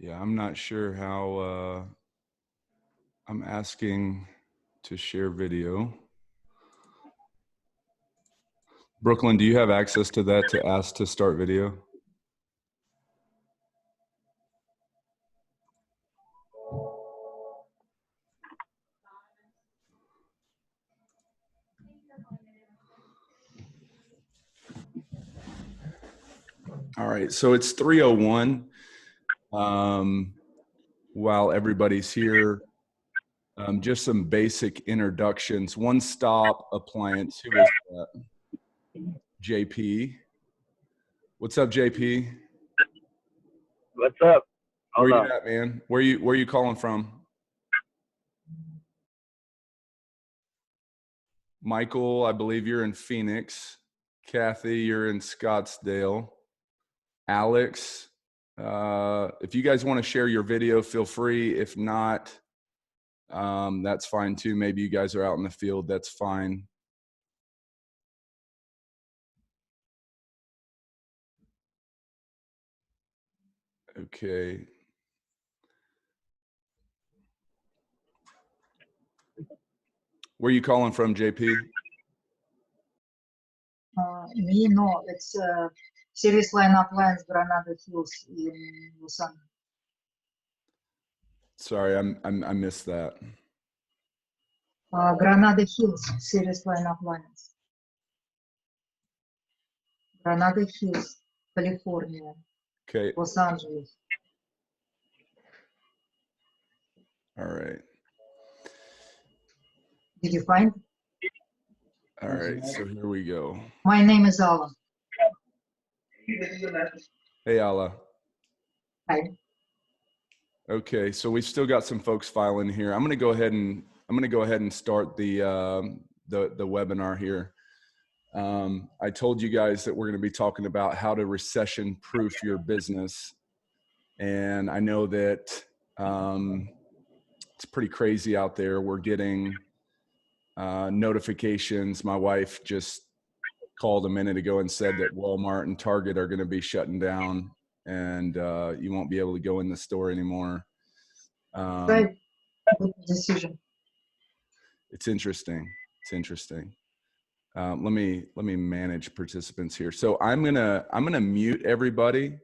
Yeah, I'm not sure how I'm asking to share video. Brooklyn, do you have access to that to ask to start video? All right, so it's 3:01. While everybody's here, just some basic introductions. One Stop Appliance. Who is that? JP. What's up, JP? What's up? Where you at, man? Where you calling from? Michael, I believe you're in Phoenix. Kathy, you're in Scottsdale. Alex, if you guys want to share your video, feel free. If not, that's fine too. Maybe you guys are out in the field. That's fine. Okay. Where are you calling from, JP? Me, no, it's Service Line Appliance, Granada Hills in Busan. Sorry, I missed that. Granada Hills, Service Line Appliance. Granada Hills, California. Okay. Los Angeles. All right. Did you find? All right, so here we go. My name is Ala. Hey, Ala. Hi. Okay, so we've still got some folks filing here. I'm going to go ahead and start the webinar here. I told you guys that we're going to be talking about how to recession-proof your business, and I know that it's pretty crazy out there. We're getting notifications. My wife just called a minute ago and said that Walmart and Target are going to be shutting down, and you won't be able to go in the store anymore. Right. Good decision. It's interesting. It's interesting. Let me manage participants here. So I'm gonna mute everybody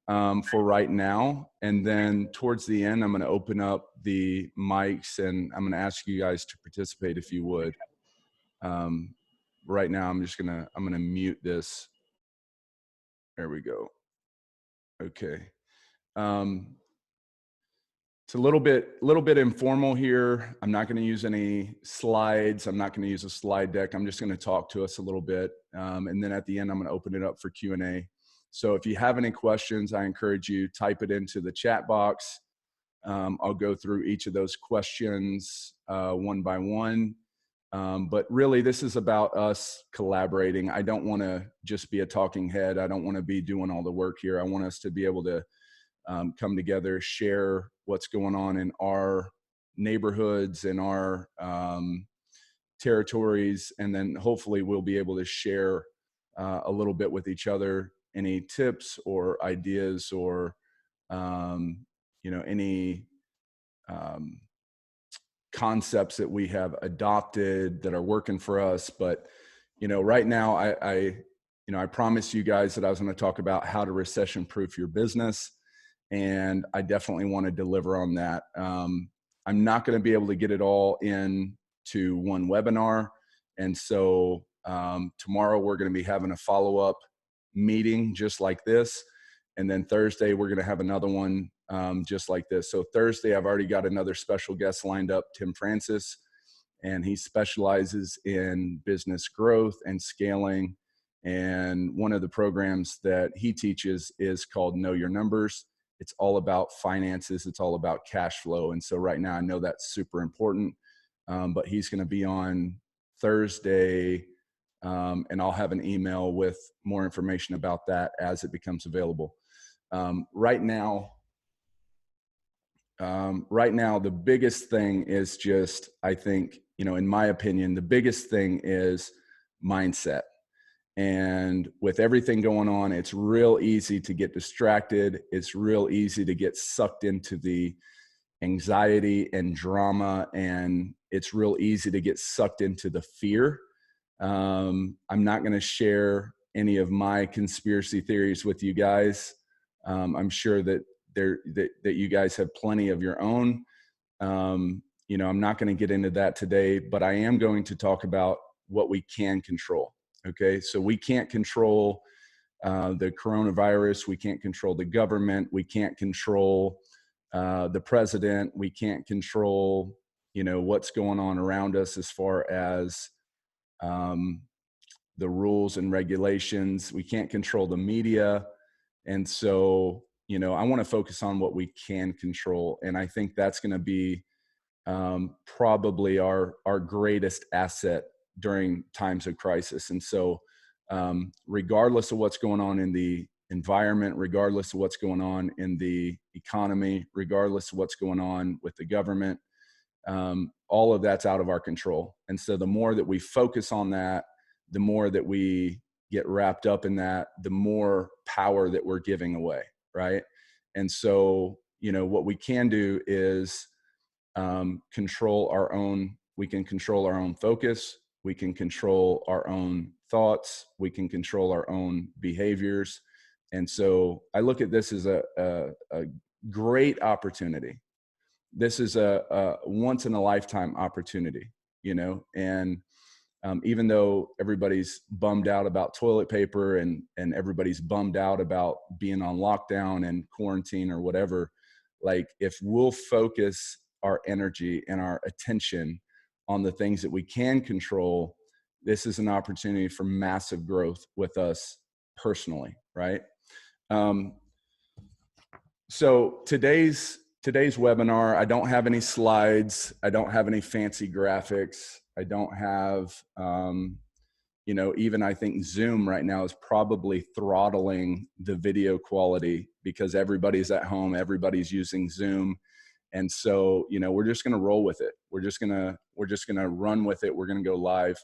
for right now, and then towards the end, I'm gonna open up the mics and I'm gonna ask you guys to participate if you would. Right now, I'm gonna mute this. There we go. Okay. It's a little bit informal here. I'm not going to use any slides. I'm not going to use a slide deck. I'm just going to talk to us a little bit. And then at the end, I'm going to open it up for Q&A. So if you have any questions, I encourage you type it into the chat box. I'll go through each of those questions one by one. But really, this is about us collaborating. I don't want to just be a talking head. I don't want to be doing all the work here. I want us to be able to come together, share what's going on in our neighborhoods and our territories, and then hopefully we'll be able to share a little bit with each other, any tips or ideas or any concepts that we have adopted that are working for us. But right now I promised you guys that I was going to talk about how to recession-proof your business. And I definitely want to deliver on that. I'm not going to be able to get it all into one webinar. And so tomorrow we're going to be having a follow-up meeting just like this. And then Thursday, we're going to have another one just like this. So Thursday, I've already got another special guest lined up, Tim Francis, and he specializes in business growth and scaling. And one of the programs that he teaches is called Know Your Numbers. It's all about finances. It's all about cash flow. And so right now I know that's super important, but he's going to be on Thursday, and I'll have an email with more information about that as it becomes available. Right now, the biggest thing is just, I think, in my opinion, the biggest thing is mindset. And with everything going on, it's real easy to get distracted. It's real easy to get sucked into the anxiety and drama, and it's real easy to get sucked into the fear. I'm not going to share any of my conspiracy theories with you guys. I'm sure that that you guys have plenty of your own. You know, I'm not going to get into that today, but I am going to talk about what we can control. Okay, so we can't control the coronavirus. We can't control the government. We can't control the president. We can't control, you know, what's going on around us as far as the rules and regulations. We can't control the media. And so, you know, I want to focus on what we can control. And I think that's going to be probably our greatest asset during times of crisis. And so, regardless of what's going on in the environment, regardless of what's going on in the economy, regardless of what's going on with the government, all of that's out of our control. And so the more that we focus on that, the more that we get wrapped up in that, the more power that we're giving away, right? And so, you know, what we can do is control our own, we can control our own focus, we can control our own thoughts, we can control our own behaviors. And so I look at this as a great opportunity. This is a once in a lifetime opportunity, you know, and even though everybody's bummed out about toilet paper and everybody's bummed out about being on lockdown and quarantine or whatever, like if we'll focus our energy and our attention on the things that we can control, this is an opportunity for massive growth with us personally, right? So today's webinar, I don't have any slides. I don't have any fancy graphics. I don't have, you know, even I think Zoom right now is probably throttling the video quality because everybody's at home, everybody's using Zoom. And so, you know, we're just going to roll with it. We're just going to run with it. We're going to go live.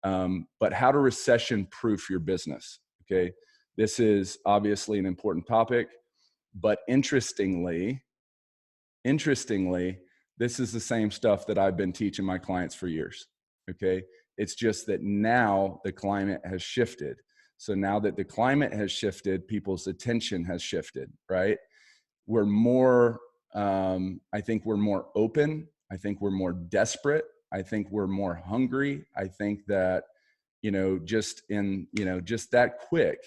But how to recession-proof your business. Okay. This is obviously an important topic, but interestingly, this is the same stuff that I've been teaching my clients for years. Okay. It's just that now the climate has shifted. So now that the climate has shifted, people's attention has shifted, right? We're more, I think we're more open. I think we're more desperate. I think we're more hungry. I think that, you know, just that quick,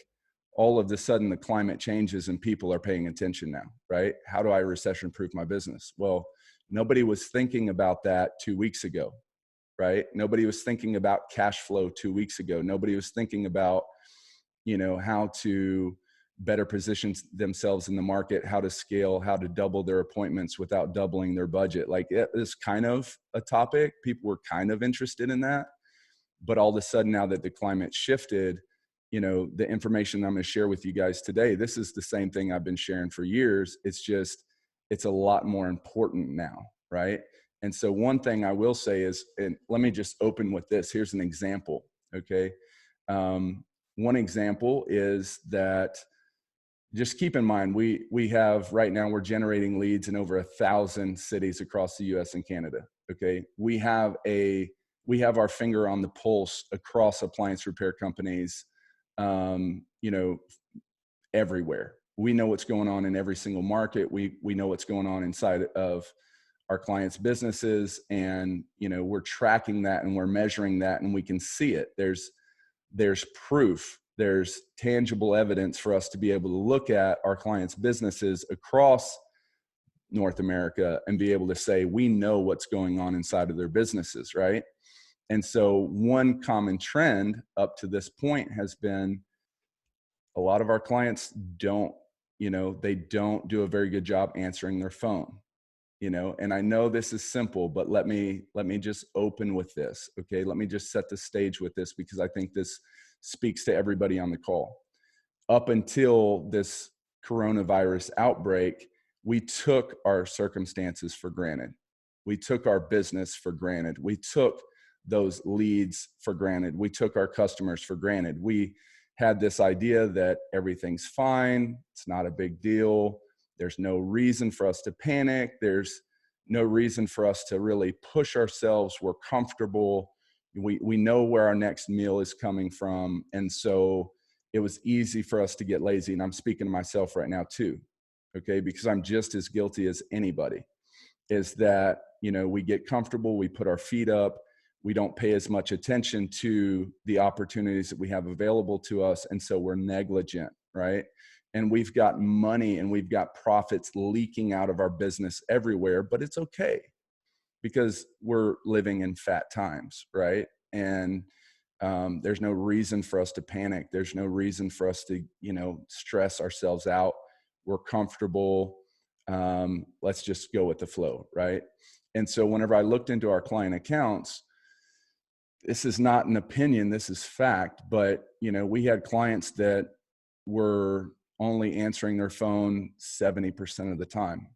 all of a sudden the climate changes and people are paying attention now, right? How do I recession proof my business? Well, nobody was thinking about that 2 weeks ago, right? Nobody was thinking about cash flow 2 weeks ago. Nobody was thinking about, you know, how to better position themselves in the market, how to scale, how to double their appointments without doubling their budget. Like it is kind of a topic. People were kind of interested in that. But all of a sudden, now that the climate shifted, you know, the information I'm going to share with you guys today, this is the same thing I've been sharing for years. It's just, it's a lot more important now, right? And so one thing I will say is, and let me just open with this. Here's an example, okay? One example is that, just keep in mind, we have right now, we're generating leads in over 1,000 cities across the US and Canada, okay? We have our finger on the pulse across appliance repair companies, you know, everywhere. We know what's going on in every single market. We know what's going on inside of our clients' businesses, and, you know, we're tracking that and we're measuring that and we can see it. There's proof, there's tangible evidence for us to be able to look at our clients' businesses across North America and be able to say, we know what's going on inside of their businesses, right? And so one common trend up to this point has been a lot of our clients don't, you know, they don't do a very good job answering their phone, you know, and I know this is simple, but let me just open with this. Okay. Let me just set the stage with this because I think this speaks to everybody on the call. Up until this coronavirus outbreak, we took our circumstances for granted. We took our business for granted. We took those leads for granted. We took our customers for granted. We had this idea that everything's fine. It's not a big deal. There's no reason for us to panic. There's no reason for us to really push ourselves. We're comfortable. We know where our next meal is coming from. And so it was easy for us to get lazy. And I'm speaking to myself right now too, okay? Because I'm just as guilty as anybody, is that, we get comfortable, we put our feet up, we don't pay as much attention to the opportunities that we have available to us. And so we're negligent, right? And we've got money and we've got profits leaking out of our business everywhere, but it's okay because we're living in fat times, right? And there's no reason for us to panic. There's no reason for us to, stress ourselves out. We're comfortable. Let's just go with the flow, right? And so whenever I looked into our client accounts, this is not an opinion, this is fact, but we had clients that were only answering their phone 70% of the time,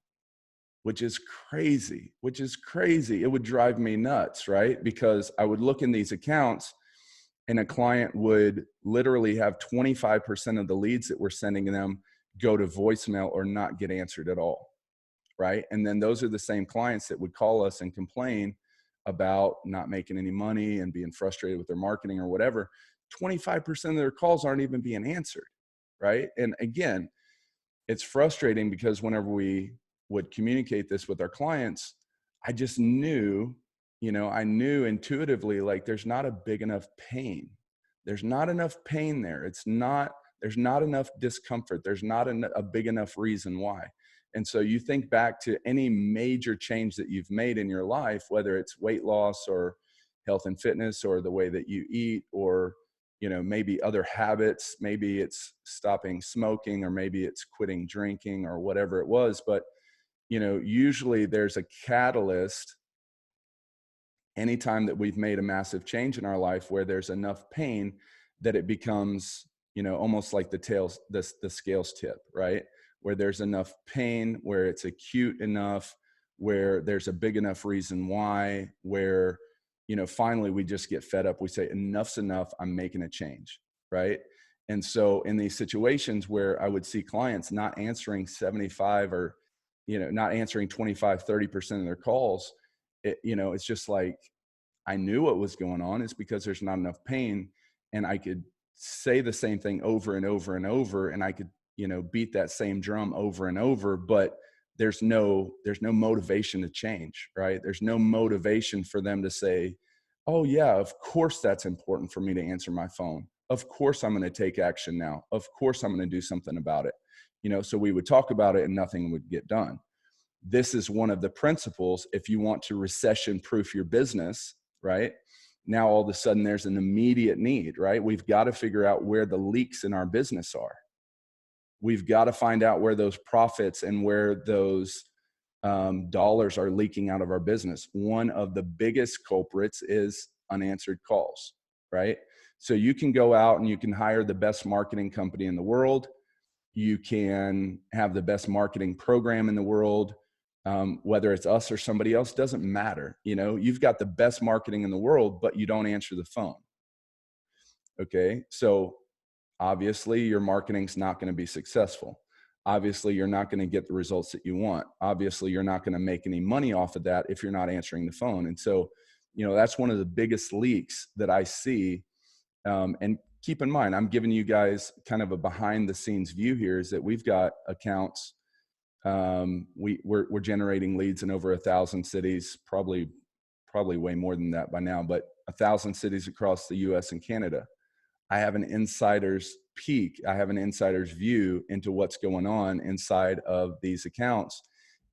which is crazy. It would drive me nuts, right? Because I would look in these accounts and a client would literally have 25% of the leads that we're sending them go to voicemail or not get answered at all, right? And then those are the same clients that would call us and complain about not making any money and being frustrated with their marketing or whatever. 25% of their calls aren't even being answered, right? And again, it's frustrating because whenever we would communicate this with our clients, I just knew, I knew intuitively, like, there's not a big enough pain. There's not enough pain there. There's not enough discomfort. There's not a big enough reason why. And so you think back to any major change that you've made in your life, whether it's weight loss or health and fitness or the way that you eat, or, maybe other habits, maybe it's stopping smoking, or maybe it's quitting drinking or whatever it was. But, usually there's a catalyst anytime that we've made a massive change in our life where there's enough pain that it becomes, almost like the scales tip, right? Where there's enough pain, where it's acute enough, where there's a big enough reason why, where, finally we just get fed up. We say, enough's enough, I'm making a change, right? And so in these situations where I would see clients not answering 75 or, not answering 25, 30% of their calls, it's just like, I knew what was going on. It's because there's not enough pain. And I could say the same thing over and over and over, and I could, beat that same drum over and over, but there's no motivation to change, right? There's no motivation for them to say, oh yeah, of course that's important for me to answer my phone. Of course I'm going to take action now. Of course I'm going to do something about it. So we would talk about it and nothing would get done. This is one of the principles. If you want to recession-proof your business, right? Now all of a sudden there's an immediate need, right? We've got to figure out where the leaks in our business are. We've got to find out where those profits and where those dollars are leaking out of our business. One of the biggest culprits is unanswered calls, right? So you can go out and you can hire the best marketing company in the world. You can have the best marketing program in the world. Whether it's us or somebody else, doesn't matter. You've got the best marketing in the world, but you don't answer the phone. Okay. So obviously your marketing's not going to be successful. Obviously you're not going to get the results that you want. Obviously you're not going to make any money off of that if you're not answering the phone. And so, that's one of the biggest leaks that I see. And keep in mind, I'm giving you guys kind of a behind the scenes view here, is that we've got accounts. We're generating leads in over 1,000 cities, probably way more than that by now, but 1,000 cities across the US and Canada. I have an insider's peek. I have an insider's view into what's going on inside of these accounts.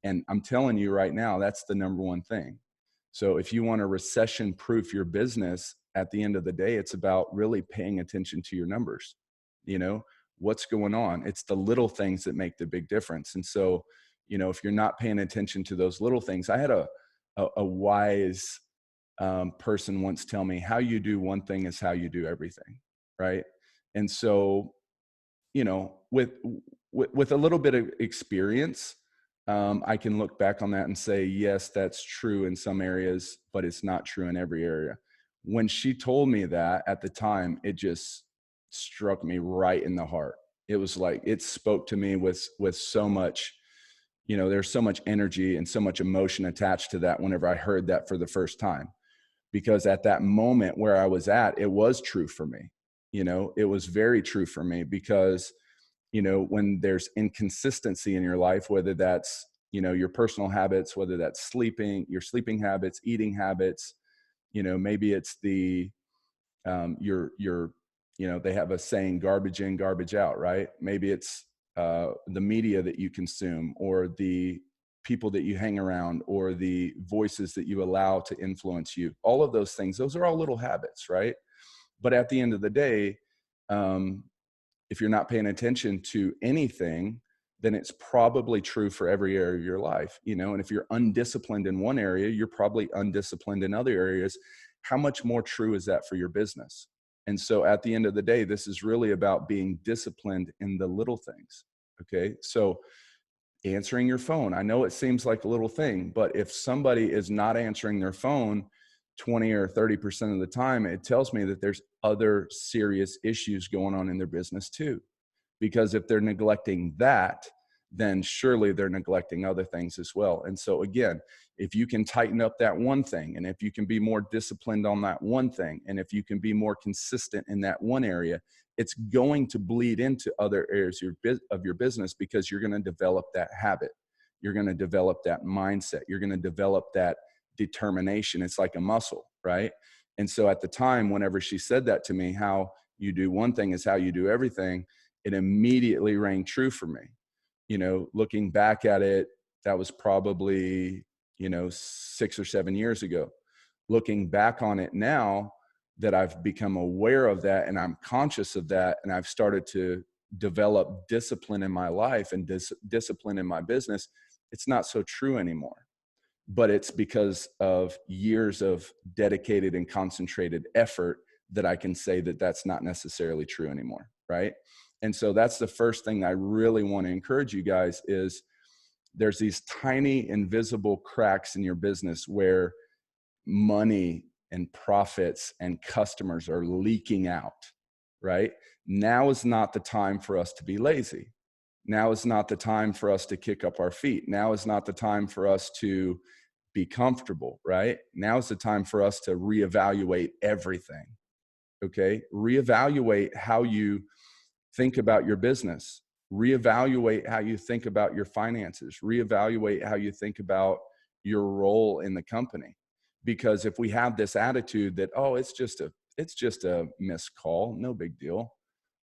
And I'm telling you right now, that's the number one thing. So if you want to recession-proof your business, at the end of the day, it's about really paying attention to your numbers. What's going on? It's the little things that make the big difference. And so, if you're not paying attention to those little things, I had a wise person once tell me, how you do one thing is how you do everything. Right. And so, with a little bit of experience, I can look back on that and say, yes, that's true in some areas, but it's not true in every area. when she told me that at the time, it just struck me right in the heart. It was like, it spoke to me with so much, there's so much energy and so much emotion attached to that whenever I heard that for the first time. Because at that moment where I was at, it was true for me. It was very true for me because, when there's inconsistency in your life, whether that's, your personal habits, whether that's your sleeping habits, eating habits, maybe it's they have a saying, garbage in, garbage out, right? Maybe it's the media that you consume, or the people that you hang around, or the voices that you allow to influence you. All of those things, those are all little habits, right? But at the end of the day, if you're not paying attention to anything, then it's probably true for every area of your life, and if you're undisciplined in one area, you're probably undisciplined in other areas. How much more true is that for your business? And so at the end of the day, this is really about being disciplined in the little things. Okay. So answering your phone, I know it seems like a little thing, but if somebody is not answering their phone 20 or 30% of the time, it tells me that there's other serious issues going on in their business too. Because if they're neglecting that, then surely they're neglecting other things as well. And so again, if you can tighten up that one thing, and if you can be more disciplined on that one thing, and if you can be more consistent in that one area, it's going to bleed into other areas of your business, because you're going to develop that habit. You're going to develop that mindset. You're going to develop that determination. It's like a muscle, right? And so at the time, whenever she said that to me, how you do one thing is how you do everything, it immediately rang true for me. Looking back at it, that was probably, 6 or 7 years ago. Looking back on it now that I've become aware of that and I'm conscious of that, and I've started to develop discipline in my life and discipline in my business, it's not so true anymore. But it's because of years of dedicated and concentrated effort that I can say that that's not necessarily true anymore, right? And so that's the first thing I really want to encourage you guys is there's these tiny invisible cracks in your business where money and profits and customers are leaking out, right? Now is not the time for us to be lazy. Now is not the time for us to kick up our feet. Now is not the time for us to be comfortable, right? Now is the time for us to reevaluate everything, okay? Reevaluate how you think about your business. Reevaluate how you think about your finances. Reevaluate how you think about your role in the company. Because if we have this attitude that, oh, it's just a missed call, no big deal,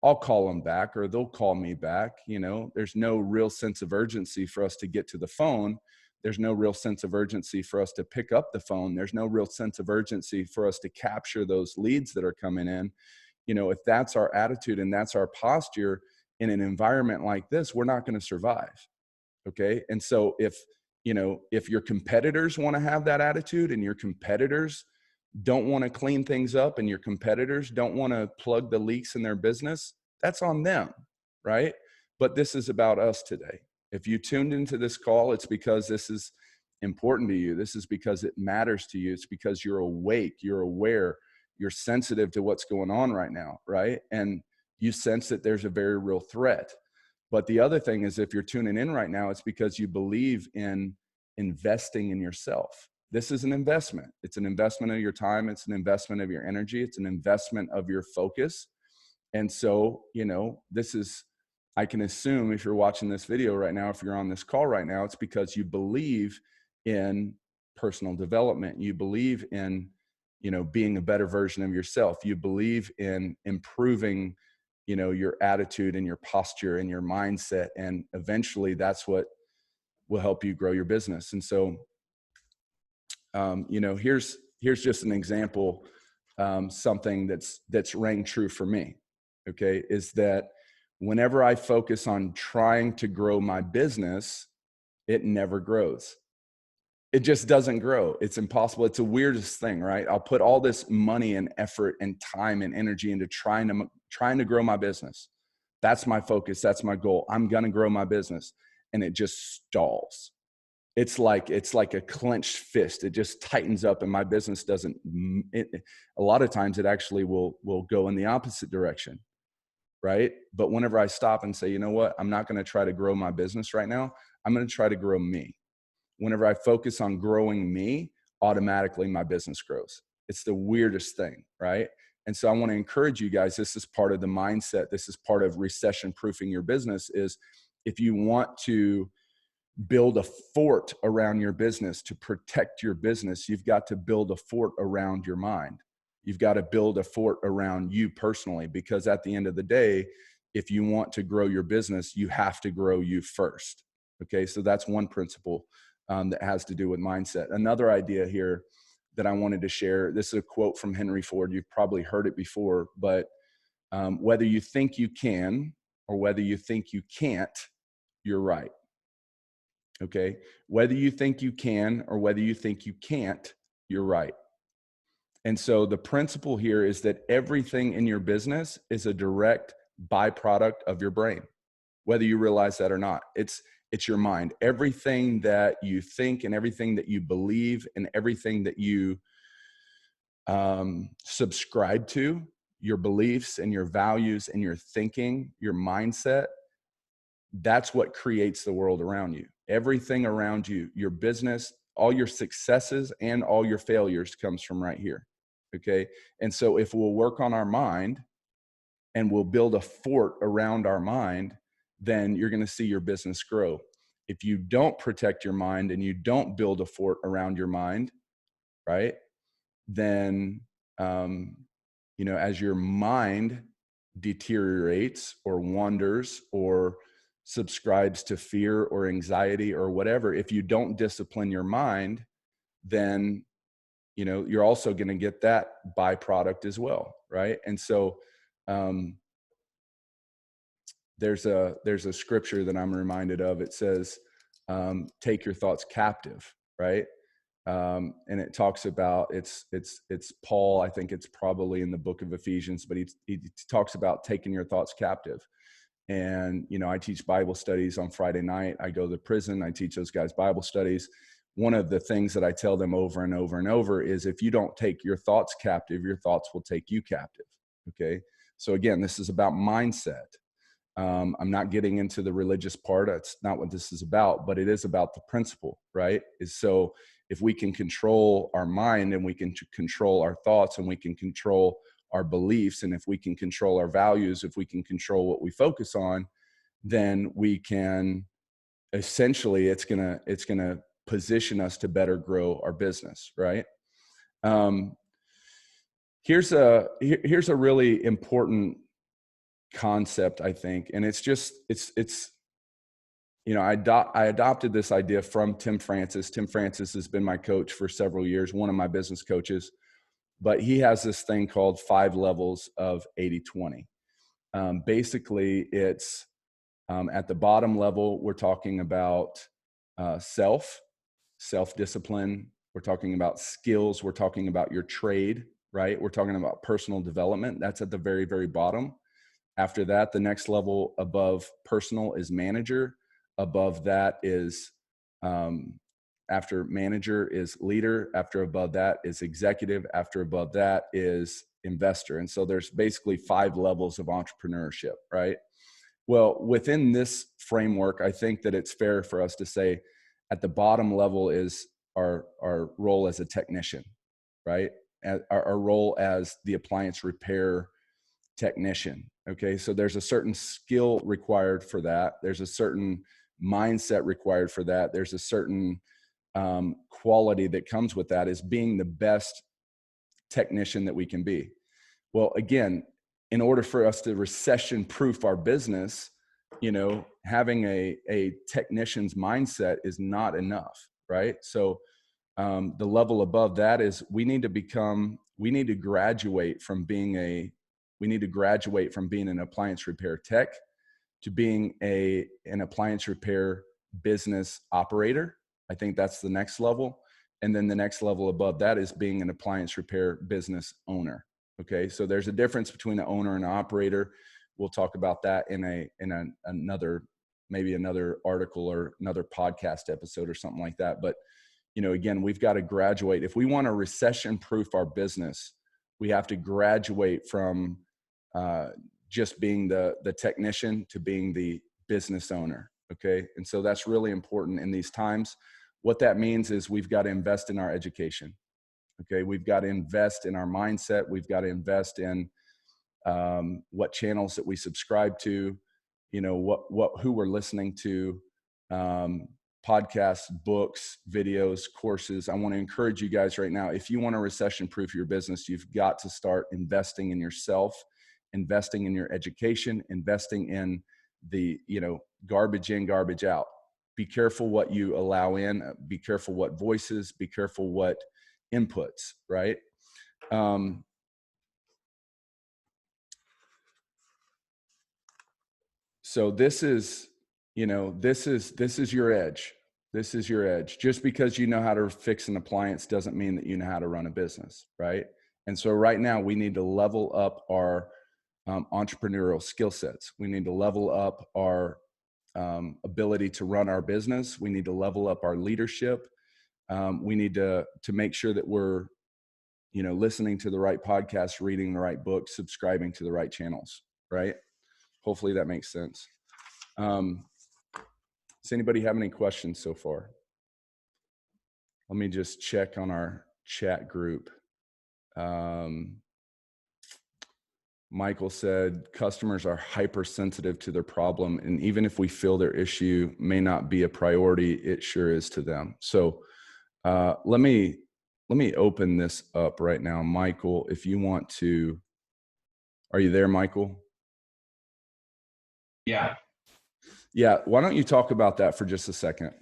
I'll call them back or they'll call me back. There's no real sense of urgency for us to get to the phone. There's no real sense of urgency for us to pick up the phone. There's no real sense of urgency for us to capture those leads that are coming in. If that's our attitude and that's our posture in an environment like this, we're not going to survive. Okay. And so if your competitors want to have that attitude, and your competitors don't want to clean things up, and your competitors don't want to plug the leaks in their business, that's on them, right? But this is about us today. If you tuned into this call, it's because this is important to you. This is because it matters to you. It's because you're awake, you're aware, you're sensitive to what's going on right now, right? And you sense that there's a very real threat. But the other thing is, if you're tuning in right now, it's because you believe in investing in yourself. This is an investment. It's an investment of your time. It's an investment of your energy. It's an investment of your focus. And so, I can assume if you're watching this video right now, if you're on this call right now, it's because you believe in personal development. You believe in, being a better version of yourself. You believe in improving, your attitude and your posture and your mindset. And eventually that's what will help you grow your business. And so, here's just an example, something that's rang true for me. Okay. Is that whenever I focus on trying to grow my business, it never grows. It just doesn't grow. It's impossible. It's the weirdest thing, right? I'll put all this money and effort and time and energy into trying to grow my business. That's my focus. That's my goal. I'm going to grow my business. And it just stalls. it's like a clenched fist. It just tightens up, and my business doesn't. A lot of times, it actually will go in the opposite direction, right? But whenever I stop and say, you know what, I'm not going to try to grow my business right now. I'm going to try to grow me. Whenever I focus on growing me, automatically my business grows. It's the weirdest thing, right? And so I want to encourage you guys, this is part of the mindset. This is part of recession proofing your business. Is if you want to build a fort around your business to protect your business, you've got to build a fort around your mind. You've got to build a fort around you personally, because at the end of the day, if you want to grow your business, you have to grow you first. Okay, so that's one principle that has to do with mindset. Another idea here that I wanted to share, this is a quote from Henry Ford. You've probably heard it before, but whether you think you can or whether you think you can't, you're right. Okay, whether you think you can or whether you think you can't, you're right. And so the principle here is that everything in your business is a direct byproduct of your brain, whether you realize that or not. It's your mind. Everything that you think and everything that you believe and everything that you subscribe to, your beliefs and your values and your thinking, your mindset, that's what creates the world around you. Everything around you, your business, all your successes and all your failures comes from right here. Okay. And so if we'll work on our mind and we'll build a fort around our mind, then you're going to see your business grow. If you don't protect your mind and you don't build a fort around your mind, right, then, as your mind deteriorates or wanders or subscribes to fear or anxiety or whatever, if you don't discipline your mind, then, you're also going to get that byproduct as well. Right. And so, there's a scripture that I'm reminded of. It says, take your thoughts captive. Right. And it talks about, it's Paul, I think it's probably in the book of Ephesians, but he talks about taking your thoughts captive. And, I teach Bible studies on Friday night. I go to the prison. I teach those guys Bible studies. One of the things that I tell them over and over and over is, if you don't take your thoughts captive, your thoughts will take you captive. Okay. So again, this is about mindset. I'm not getting into the religious part. That's not what this is about, but it is about the principle, right? Is so if we can control our mind and we can control our thoughts and we can control our beliefs, and if we can control our values, if we can control what we focus on, then we can essentially, it's gonna position us to better grow our business, right? Here's a really important concept, I think, and I adopted this idea from Tim Francis. Tim Francis has been my coach for several years, one of my business coaches, but he has this thing called 5 levels of 80-20. Basically, it's at the bottom level, we're talking about self-discipline. We're talking about skills. We're talking about your trade, right? We're talking about personal development. That's at the very, very bottom. After that, the next level above personal is manager. Above that is, after manager is leader. After above that is executive. After above that is investor. And so there's basically 5 levels of entrepreneurship, right? Well, within this framework, I think that it's fair for us to say at the bottom level is our role as a technician, right? Our role as the appliance repair technician. Okay. So there's a certain skill required for that. There's a certain mindset required for that. There's a certain quality that comes with that, is being the best technician that we can be. Well, again, in order for us to recession proof our business, having a technician's mindset is not enough. Right. So the level above that is we need to graduate from being an appliance repair tech to being an appliance repair business operator. I think that's the next level. And then the next level above that is being an appliance repair business owner. Okay. So there's a difference between an owner and an operator. We'll talk about that in another maybe another article or another podcast episode or something like that. But, again, we've got to graduate. If we want to recession proof our business, we have to graduate from just being the technician to being the business owner. Okay. And so that's really important in these times. What that means is we've got to invest in our education. Okay. We've got to invest in our mindset. We've got to invest in what channels that we subscribe to, who we're listening to, podcasts, books, videos, courses. I want to encourage you guys right now, if you want to recession proof your business, you've got to start investing in yourself, investing in your education, investing in the, garbage in, garbage out. Be careful what you allow in, be careful what voices, be careful what inputs, right? So this is your edge. This is your edge. Just because you know how to fix an appliance doesn't mean that you know how to run a business, right? And so right now we need to level up our entrepreneurial skill sets. We need to level up our ability to run our business. We need to level up our leadership. We need to make sure that we're, listening to the right podcasts, reading the right books, subscribing to the right channels, right? Hopefully that makes sense. Does anybody have any questions so far? Let me just check on our chat group. Michael said, customers are hypersensitive to their problem. And even if we feel their issue may not be a priority, it sure is to them. So let me open this up right now. Michael, if you want to, are you there, Michael? Yeah. Yeah. Why don't you talk about that for just a second?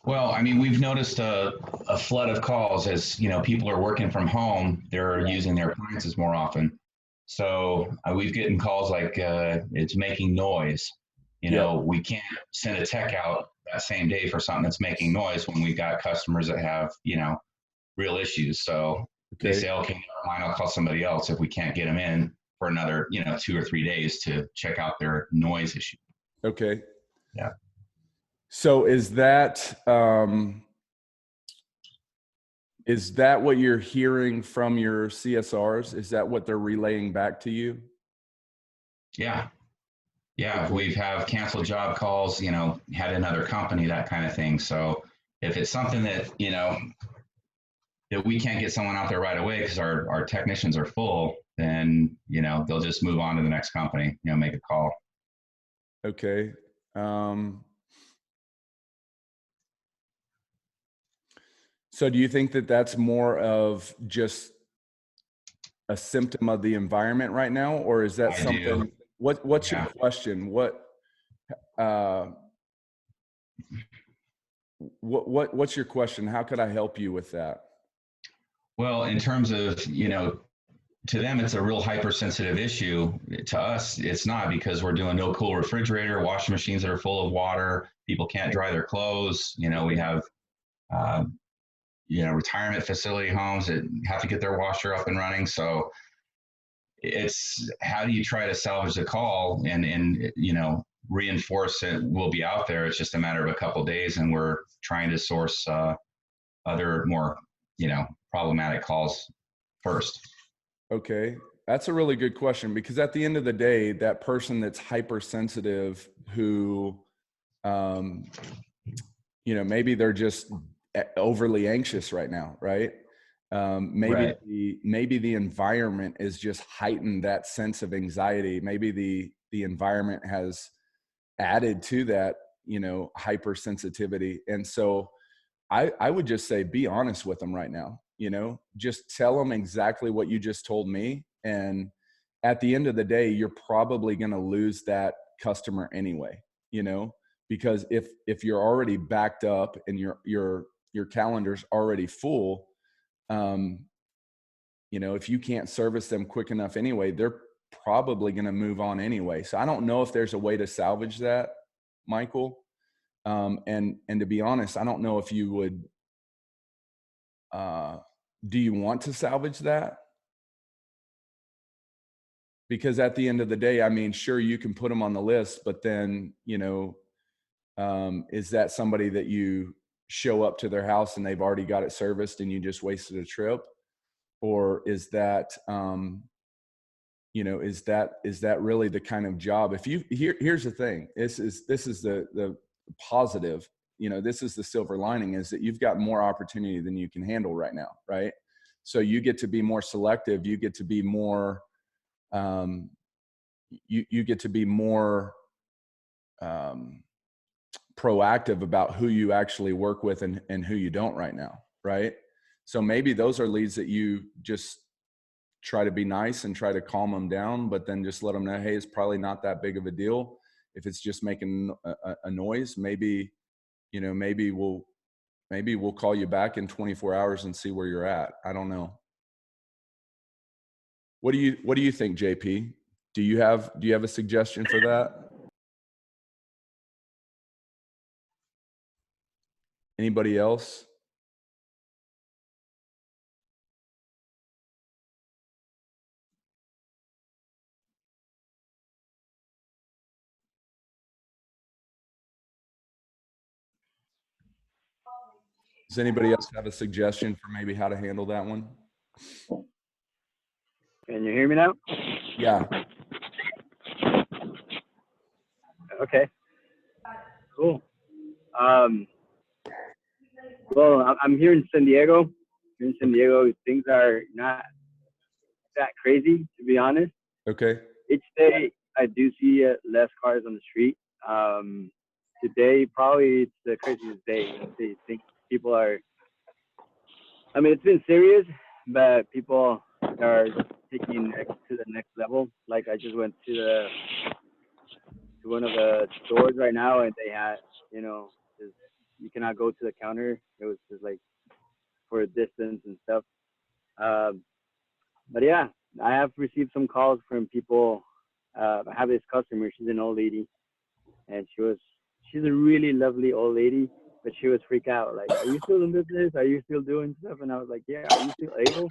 Well, I mean, we've noticed a flood of calls as, people are working from home. They're using their appliances more often. So we've getting calls like it's making noise. We can't send a tech out that same day for something that's making noise when we've got customers that have, real issues. So they say, okay, never mind, I'll call somebody else if we can't get them in for another, 2 or 3 days to check out their noise issue. Okay. Yeah. So is that what you're hearing from your CSRs? Is that what they're relaying back to you? Yeah. Yeah. Okay. We've have canceled job calls, had another company, that kind of thing. So if it's something that, that we can't get someone out there right away because our technicians are full, then, they'll just move on to the next company, make a call. Okay. So do you think that that's more of just a symptom of the environment right now, or is that something? What's your question? What's your question? How could I help you with that? Well, in terms of, to them, it's a real hypersensitive issue. To us, it's not, because we're doing no cool refrigerator, washing machines that are full of water. People can't dry their clothes. We have, retirement facility homes that have to get their washer up and running. So it's, how do you try to salvage the call and reinforce it? We'll be out there. It's just a matter of a couple of days, and we're trying to source other more, problematic calls first. Okay. That's a really good question, because at the end of the day, that person that's hypersensitive who, maybe they're just overly anxious right now, right? Maybe the environment is just heightened that sense of anxiety. Maybe the environment has added to that, hypersensitivity. And so I would just say, be honest with them right now. Just tell them exactly what you just told me. And at the end of the day, you're probably going to lose that customer anyway, because if you're already backed up and your calendar's already full, if you can't service them quick enough anyway, they're probably going to move on anyway. So I don't know if there's a way to salvage that, Michael. And to be honest, I don't know if you would, do you want to salvage that? because at the end of the day, I mean, sure, you can put them on the list, but then, you know, is that somebody that you show up to their house and they've already got it serviced and you just wasted a trip? Or is that, you know, is that really the kind of job? If you, here's the thing, this is the positive, you know, this is the silver lining, is that you've got more opportunity than you can handle right now. Right. So you get to be more selective. You get to be more, you get to be more, proactive about who you actually work with and who you don't right now. Right. So maybe those are leads that you just try to be nice and try to calm them down, but then just let them know, hey, it's probably not that big of a deal. If it's just making a noise, maybe, you know, maybe we'll call you back in 24 hours and see where you're at. I don't know. What do you think, JP? Do you have a suggestion for that? Anybody else? Does anybody else have a suggestion for maybe how to handle that one? Can you hear me now? Yeah. Okay. Cool. Well, I'm here in San Diego. Here in San Diego, things are not that crazy, to be honest. Okay. Each day, I do see less cars on the street. Today, probably it's the craziest day. I think people are. I mean, it's been serious, but people are taking it to the next level. Like I just went to one of the stores right now, and they had, you know, just, you cannot go to the counter. It was just like for a distance and stuff. But yeah, I have received some calls from people. I have this customer. She's an old lady, and she's a really lovely old lady, but she was freaked out. Like, are you still in business? Are you still doing stuff? And I was like, yeah. Are you still able?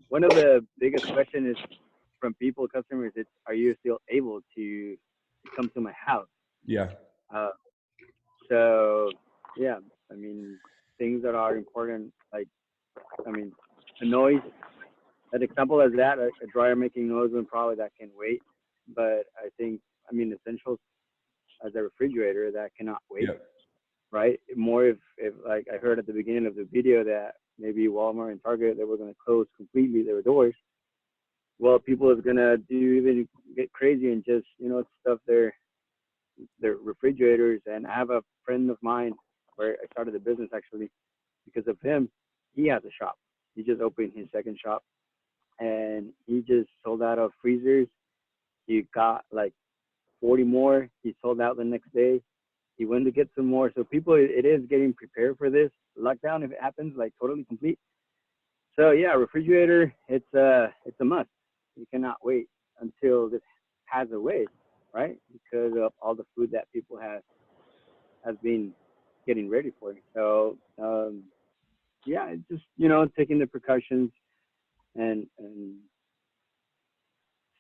One of the biggest questions is from people, customers. It's, are you still able to come to my house? Yeah. So yeah, I mean, things that are important, like, I mean, the noise. An example as that, a dryer making noise, when probably that can wait. But I think, I mean, essentials as a refrigerator, that cannot wait, Yep. right? More if like I heard at the beginning of the video that maybe Walmart and Target, they were going to close completely their doors. Well, people is going to do even get crazy and just, you know, stuff their refrigerators. And I have a friend of mine where I started the business actually because of him. He has a shop. He just opened his second shop, and he just sold out of freezers. He got like 40 more. He sold out the next day. He went to get some more. So people, it is getting prepared for this lockdown if it happens, like totally complete. So yeah, refrigerator, it's a must. You cannot wait until this has away, right? Because of all the food that people has been getting ready for. So yeah, it's just, you know, taking the precautions and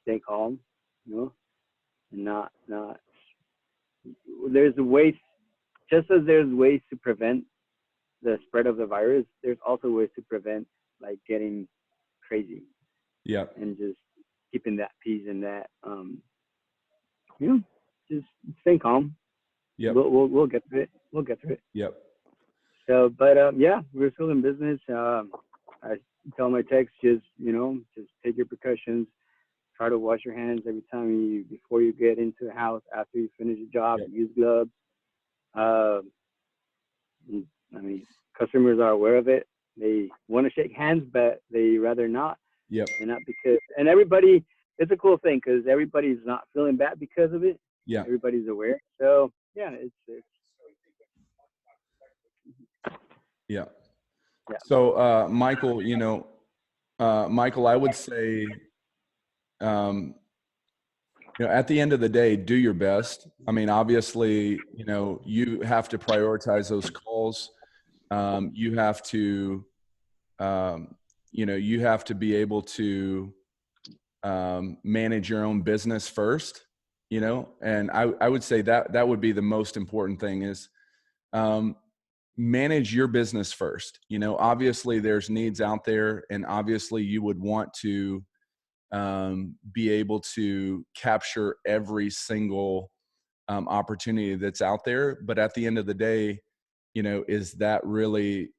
stay calm, you know, and not there's ways, just as there's ways to prevent the spread of the virus, there's also ways to prevent like getting crazy. Yeah. And just keeping that peace and that you know, just stay calm. Yep. We'll get through it. We'll get through it. Yep. So, but yeah, we're still in business. I tell my techs, just, you know, just take your precautions. Try to wash your hands every time before you get into the house, after you finish the job. Yep. Use gloves. I mean, customers are aware of it. They want to shake hands, but they rather not. Yep. And not because, and everybody, it's a cool thing because everybody's not feeling bad because of it. Yeah. Everybody's aware. So yeah, it's Yeah. yeah. So, Michael, you know, Michael, I would say, you know, at the end of the day, do your best. I mean, obviously, you know, you have to prioritize those calls. You have to, you know, you have to be able to manage your own business first, you know, and I would say that that would be the most important thing is, manage your business first. You know, obviously there's needs out there, and obviously you would want to be able to capture every single opportunity that's out there. But at the end of the day, you know, is that really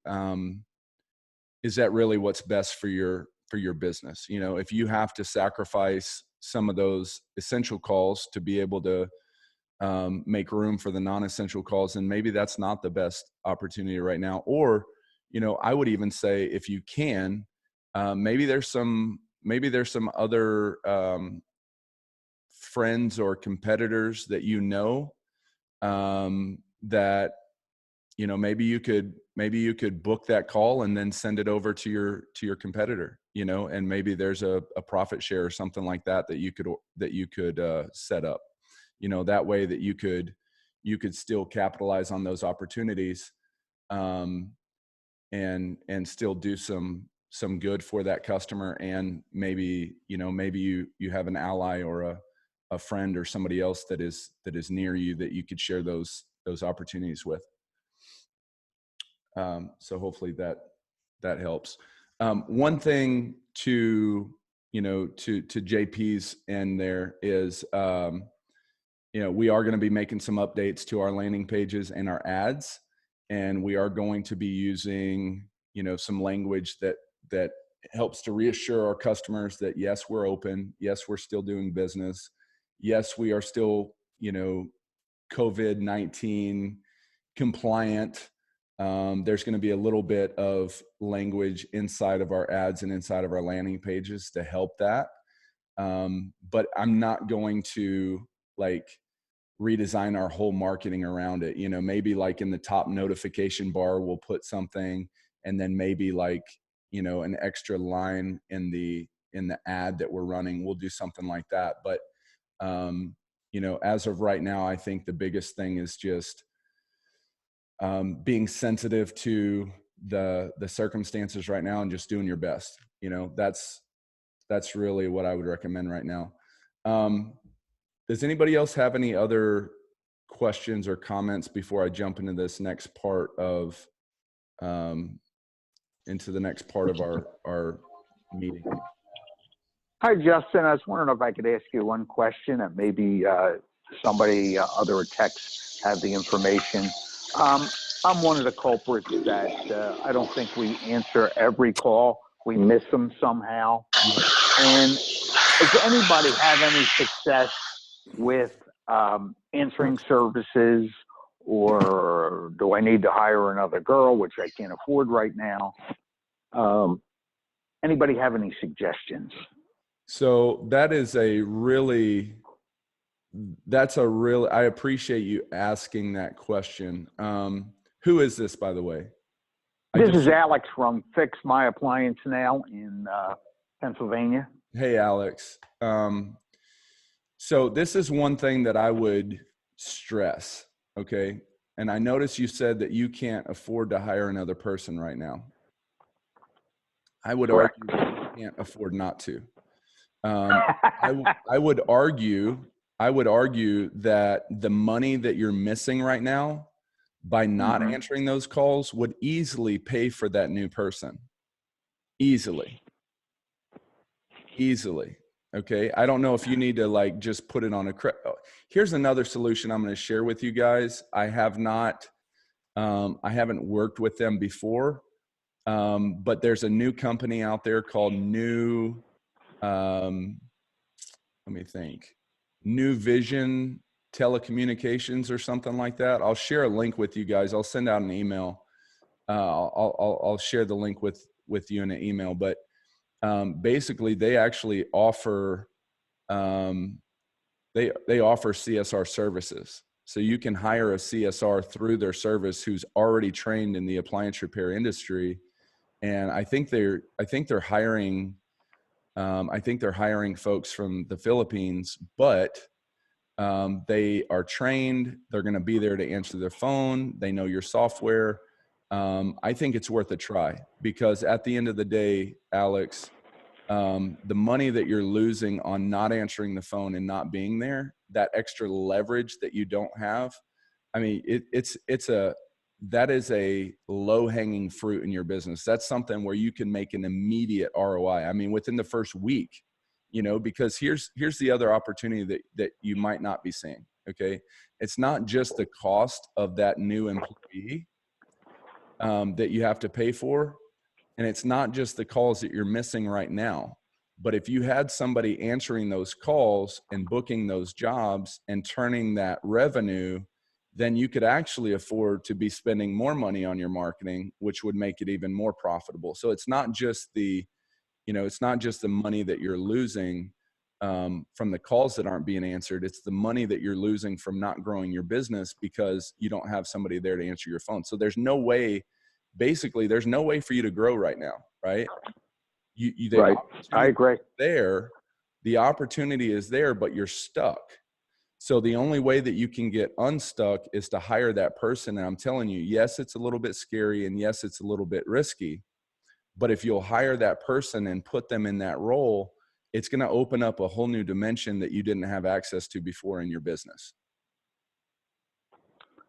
what's best for your business? You know, if you have to sacrifice some of those essential calls to be able to make room for the non-essential calls, and maybe that's not the best opportunity right now. Or, you know, I would even say if you can, maybe there's some other friends or competitors that you know, that, you know, maybe you could book that call and then send it over to your competitor, you know, and maybe there's a profit share or something like that that you could set up, you know, that way that you could still capitalize on those opportunities, and still do some good for that customer. And maybe, you know, maybe you have an ally or a friend or somebody else that is near you that you could share those opportunities with. So hopefully that helps. One thing to, you know, to JP's end there is, you know, we are going to be making some updates to our landing pages and our ads, and we are going to be using, you know, some language that helps to reassure our customers that yes, we're open. Yes, we're still doing business. Yes, we are still, you know, COVID-19 compliant. There's going to be a little bit of language inside of our ads and inside of our landing pages to help that. But I'm not going to like redesign our whole marketing around it. You know, maybe like in the top notification bar, we'll put something, and then maybe like, you know, an extra line in the ad that we're running, we'll do something like that. But, you know, as of right now, I think the biggest thing is just, being sensitive to the circumstances right now and just doing your best. You know, that's really what I would recommend right now. Does anybody else have any other questions or comments before I jump into this next part of, into the next part of our meeting? Hi, Justin. I was wondering if I could ask you one question, and maybe somebody, other techs, have the information. I'm one of the culprits that I don't think we answer every call. We miss them somehow. And does anybody have any success with answering services, or do I need to hire another girl, which I can't afford right now? Anybody have any suggestions? So that is I appreciate you asking that question. Who is this, by the way? This is Alex from Fix My Appliance Now in Pennsylvania. Hey, Alex. So this is one thing that I would stress, okay? And I noticed you said that you can't afford to hire another person right now. I would argue that you can't afford not to. I would argue that the money that you're missing right now by not answering those calls would easily pay for that new person. Easily. Okay. I don't know if you need to like just put it on a credit. Here's another solution I'm going to share with you guys. I haven't worked with them before. But there's a new company out there called New Vision Telecommunications or something like that. I'll share a link with you guys. I'll send out an email. I'll share the link with you in an email, but basically they actually offer, they offer CSR services. So you can hire a CSR through their service who's already trained in the appliance repair industry. And I think they're hiring, folks from the Philippines, but they are trained. They're going to be there to answer their phone. They know your software. I think it's worth a try, because at the end of the day, Alex, the money that you're losing on not answering the phone and not being there, that extra leverage that you don't have. I mean, that is a low hanging fruit in your business. That's something where you can make an immediate ROI. I mean, within the first week, because here's the other opportunity that you might not be seeing. Okay. It's not just the cost of that new employee that you have to pay for. And it's not just the calls that you're missing right now, but if you had somebody answering those calls and booking those jobs and turning that revenue, then you could actually afford to be spending more money on your marketing, which would make it even more profitable. So it's not just the money that you're losing from the calls that aren't being answered. It's the money that you're losing from not growing your business because you don't have somebody there to answer your phone. So there's no way for you to grow right now, right? Right. I agree. The opportunity is there, but you're stuck. So the only way that you can get unstuck is to hire that person. And I'm telling you, yes, it's a little bit scary, and yes, it's a little bit risky, but if you'll hire that person and put them in that role, it's going to open up a whole new dimension that you didn't have access to before in your business.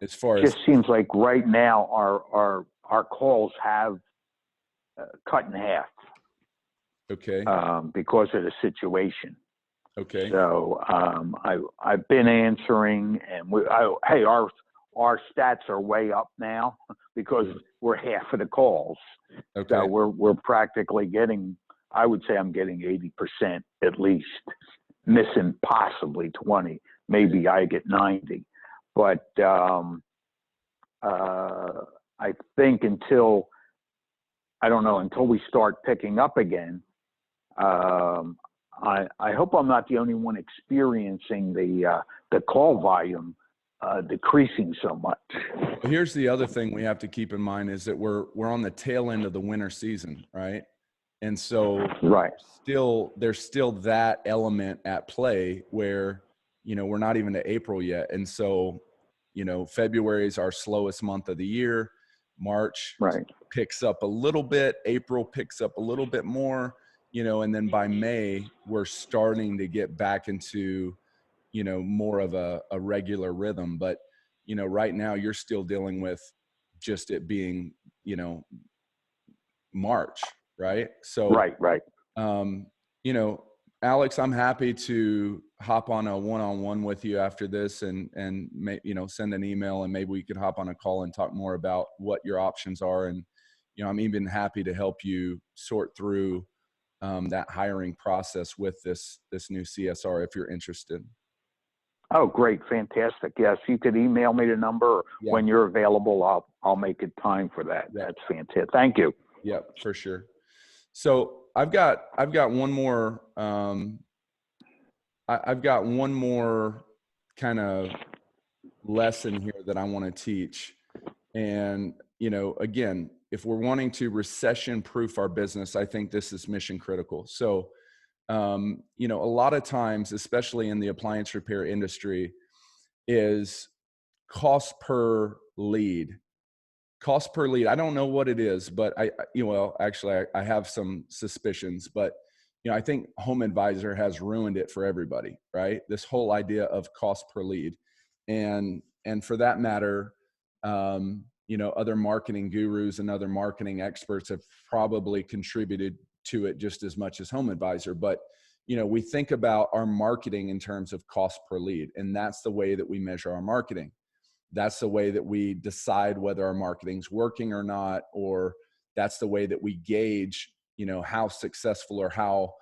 As far as just seems like right now our calls have cut in half. Okay. Because of the situation. Okay. So I've been answering, and our stats are way up now because we're half of the calls. Okay. So we're practically getting. I would say I'm getting 80% at least, missing possibly 20. Maybe I get 90, but I think until we start picking up again. I hope I'm not the only one experiencing the call volume decreasing so much. Well, here's the other thing we have to keep in mind is that we're on the tail end of the winter season, right? And so right. there's still that element at play where, we're not even to April yet. And so, February is our slowest month of the year. March picks up a little bit. April picks up a little bit more, and then by May, we're starting to get back into, more of a regular rhythm. But, right now you're still dealing with just it being, March, right? So, right. Alex, I'm happy to hop on a one-on-one with you after this and send an email, and maybe we could hop on a call and talk more about what your options are. And, I'm even happy to help you sort through that hiring process with this new CSR if you're interested. Oh, great. Fantastic. Yes. You could email me the number when you're available. I'll make it time for that. Yeah. That's fantastic. Thank you. Yeah, for sure. So I've got one more, I've got one more kind of lesson here that I want to teach. And, again, if we're wanting to recession-proof our business, I think this is mission critical. So, a lot of times, especially in the appliance repair industry, is cost per lead. Cost per lead. I don't know what it is, but actually I have some suspicions, but I think Home Advisor has ruined it for everybody, right? This whole idea of cost per lead. And for that matter, other marketing gurus and other marketing experts have probably contributed to it just as much as Home Advisor. But, we think about our marketing in terms of cost per lead, and that's the way that we measure our marketing. That's the way that we decide whether our marketing's working or not, or that's the way that we gauge, how successful or how,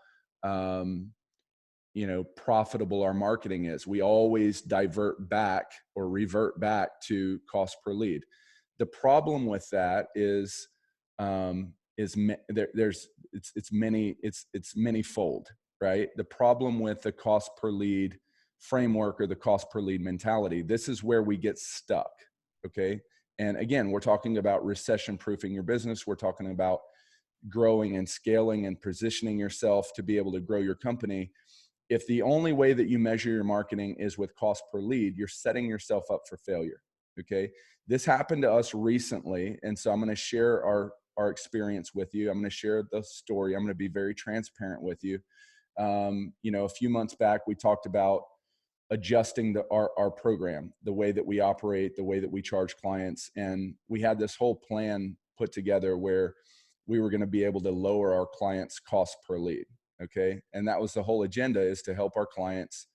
profitable our marketing is. We always revert back to cost per lead. The problem with that is it's manyfold, right? The problem with the cost per lead framework or the cost per lead mentality, this is where we get stuck. Okay. And again, we're talking about recession proofing your business. We're talking about growing and scaling and positioning yourself to be able to grow your company. If the only way that you measure your marketing is with cost per lead, you're setting yourself up for failure. Okay. This happened to us recently. And so I'm going to share our experience with you. I'm going to share the story. I'm going to be very transparent with you. You know, a few months back, we talked about adjusting our program, the way that we operate, the way that we charge clients. And we had this whole plan put together where we were going to be able to lower our clients' cost per lead. Okay. And that was the whole agenda, is to help our clients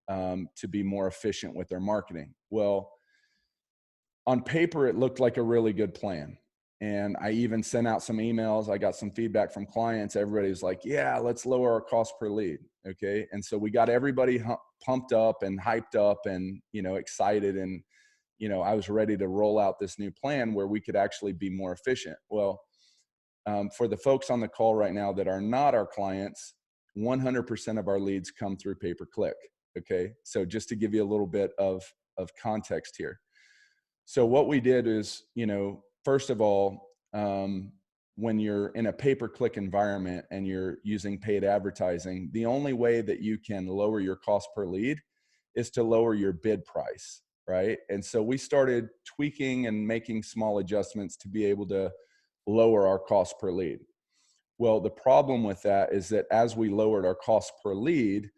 to be more efficient with their marketing. Well, on paper, it looked like a really good plan. And I even sent out some emails. I got some feedback from clients. Everybody was like, yeah, let's lower our cost per lead. Okay. And so we got everybody pumped up and hyped up and, you know, excited. And, you know, I was ready to roll out this new plan where we could actually be more efficient. Well, for the folks on the call right now that are not our clients, 100% of our leads come through pay-per-click. Okay. So just to give you a little bit of context here. So what we did is, you know, first of all, when you're in a pay-per-click environment and you're using paid advertising, the only way that you can lower your cost per lead is to lower your bid price, right? And so we started tweaking and making small adjustments to be able to lower our cost per lead. Well, the problem with that is that as we lowered our cost per lead,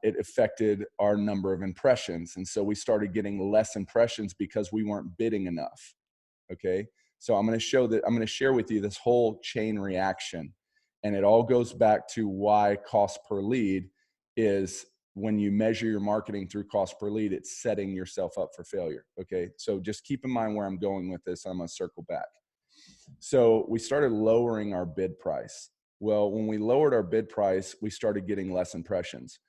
it affected our number of impressions. And so we started getting less impressions because we weren't bidding enough. Okay. So I'm going to share with you this whole chain reaction. And it all goes back to why cost per lead is, when you measure your marketing through cost per lead, it's setting yourself up for failure. Okay. So just keep in mind where I'm going with this. I'm going to circle back. So we started lowering our bid price. Well, when we lowered our bid price, we started getting less impressions.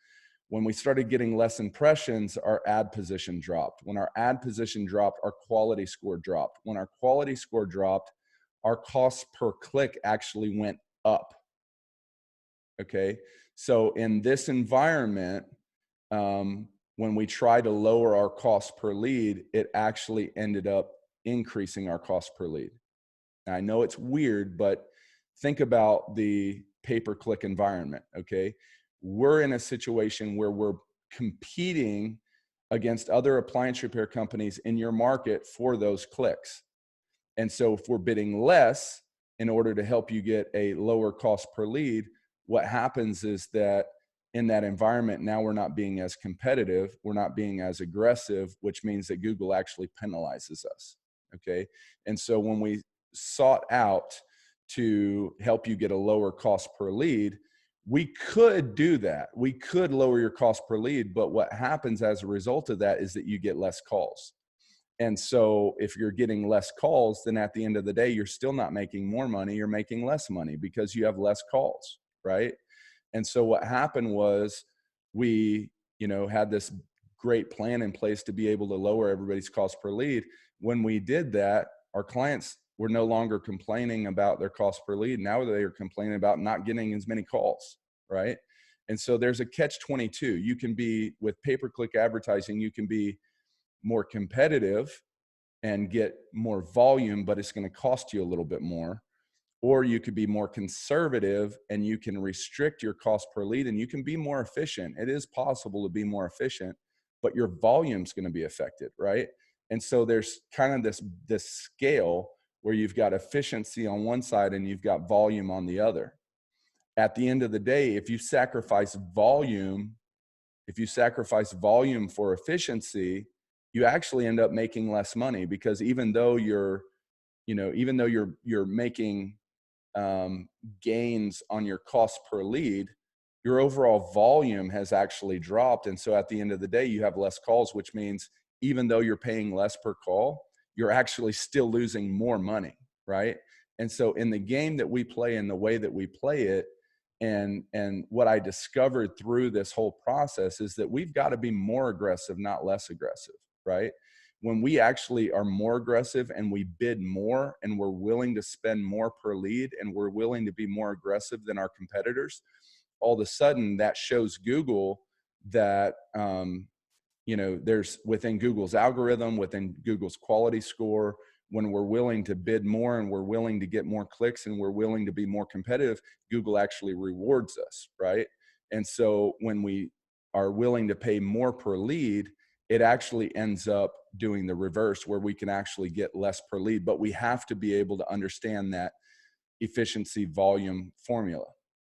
When we started getting less impressions, our ad position dropped. When our ad position dropped, our quality score dropped. When our quality score dropped, our cost per click actually went up. Okay. So in this environment, when we try to lower our cost per lead, it actually ended up increasing our cost per lead. Now, I know it's weird, but think about the pay-per-click environment. Okay. We're in a situation where we're competing against other appliance repair companies in your market for those clicks. And so if we're bidding less in order to help you get a lower cost per lead, what happens is that in that environment, now we're not being as competitive, we're not being as aggressive, which means that Google actually penalizes us. Okay. And so when we sought out to help you get a lower cost per lead, we could do that. We could lower your cost per lead, but what happens as a result of that is that you get less calls. And so if you're getting less calls, then at the end of the day, you're still not making more money, you're making less money because you have less calls, right? And so what happened was we, you know, had this great plan in place to be able to lower everybody's cost per lead. When we did that, our clients were no longer complaining about their cost per lead. Now they are complaining about not getting as many calls, right? And so there's a catch-22. You can be, with pay-per-click advertising, you can be more competitive and get more volume, but it's going to cost you a little bit more. Or you could be more conservative and you can restrict your cost per lead and you can be more efficient. It is possible to be more efficient, but your volume's going to be affected, right? And so there's kind of this scale where you've got efficiency on one side and you've got volume on the other. At the end of the day, if you sacrifice volume for efficiency, you actually end up making less money, because even though you're making gains on your cost per lead, your overall volume has actually dropped. And so at the end of the day, you have less calls, which means even though you're paying less per call, you're actually still losing more money, right? And so in the game that we play and the way that we play it, and what I discovered through this whole process is that we've got to be more aggressive, not less aggressive, right? When we actually are more aggressive and we bid more and we're willing to spend more per lead and we're willing to be more aggressive than our competitors, all of a sudden that shows Google that, there's, within Google's algorithm, within Google's quality score, when we're willing to bid more and we're willing to get more clicks and we're willing to be more competitive, Google actually rewards us, right? And so when we are willing to pay more per lead it actually ends up doing the reverse, where we can actually get less per lead. But we have to be able to understand that efficiency volume formula.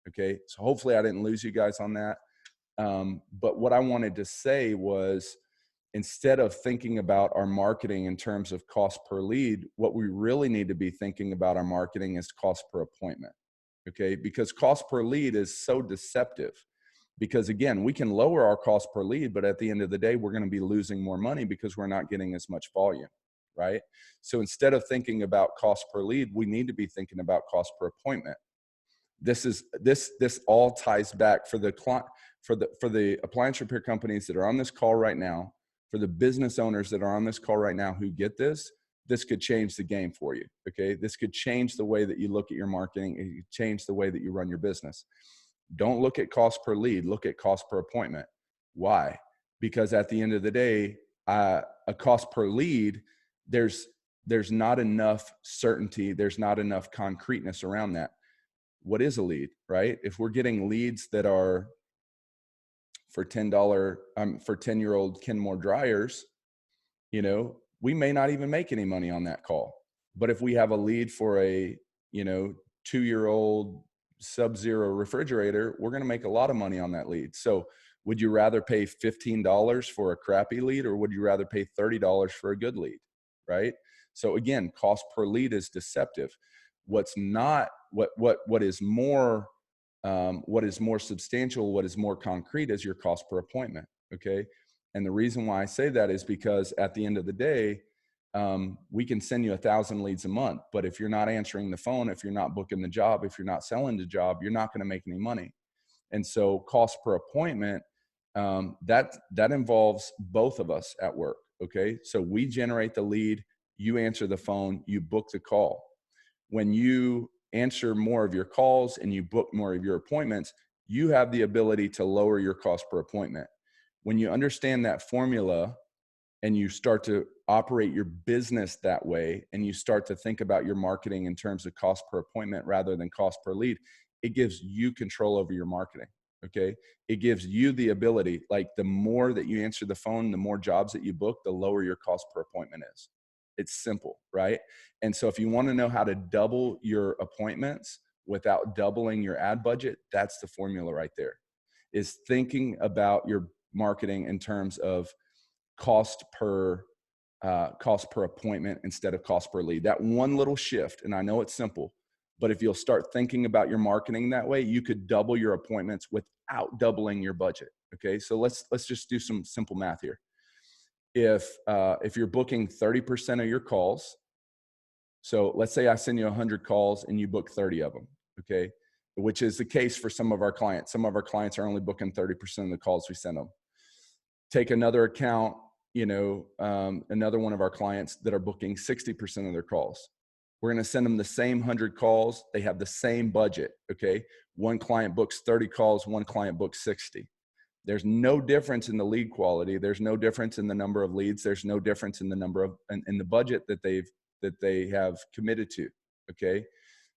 Okay, so hopefully I didn't lose you guys on that. But what I wanted to say was, instead of thinking about our marketing in terms of cost per lead, what we really need to be thinking about our marketing is cost per appointment. Okay, because cost per lead is so deceptive. Because again, we can lower our cost per lead, but at the end of the day, we're going to be losing more money because we're not getting as much volume, right? So instead of thinking about cost per lead, we need to be thinking about cost per appointment. This all ties back for the client, for the appliance repair companies that are on this call right now, for the business owners that are on this call right now who get this. This could change the game for you. Okay, this could change the way that you look at your marketing. It could change the way that you run your business. Don't look at cost per lead, look at cost per appointment. Why? Because at the end of the day, a cost per lead, there's not enough certainty, there's not enough concreteness around that. What is a lead, right? If we're getting leads that are for $10, for 10-year-old Kenmore dryers, we may not even make any money on that call. But if we have a lead for a, 2-year-old Sub-Zero refrigerator, we're going to make a lot of money on that lead. So would you rather pay $15 for a crappy lead, or would you rather pay $30 for a good lead, right? So again, cost per lead is deceptive. What is more substantial, what is more concrete, is your cost per appointment. Okay. And the reason why I say that is because at the end of the day, we can send you 1,000 leads a month, but if you're not answering the phone, if you're not booking the job, if you're not selling the job, you're not going to make any money. And so cost per appointment, that involves both of us at work. Okay. So we generate the lead, you answer the phone, you book the call. When you answer more of your calls and you book more of your appointments, you have the ability to lower your cost per appointment. When you understand that formula and you start to operate your business that way, and you start to think about your marketing in terms of cost per appointment rather than cost per lead, it gives you control over your marketing. Okay. It gives you the ability, like the more that you answer the phone, the more jobs that you book, the lower your cost per appointment is. It's simple, right? And so if you want to know how to double your appointments without doubling your ad budget, that's the formula right there, is thinking about your marketing in terms of cost per appointment instead of cost per lead. That one little shift, and I know it's simple, but if you'll start thinking about your marketing that way, you could double your appointments without doubling your budget. Okay, so let's just do some simple math here. If you're booking 30% of your calls, so let's say I send you 100 calls and you book 30 of them, okay, which is the case for some of our clients. Some of our clients are only booking 30% of the calls we send them. Take another account, another one of our clients that are booking 60% of their calls. We're going to send them the same 100 calls. They have the same budget. Okay. One client books 30 calls. One client books 60. There's no difference in the lead quality. There's no difference in the number of leads. There's no difference in the number of, in the budget that they have committed to. Okay.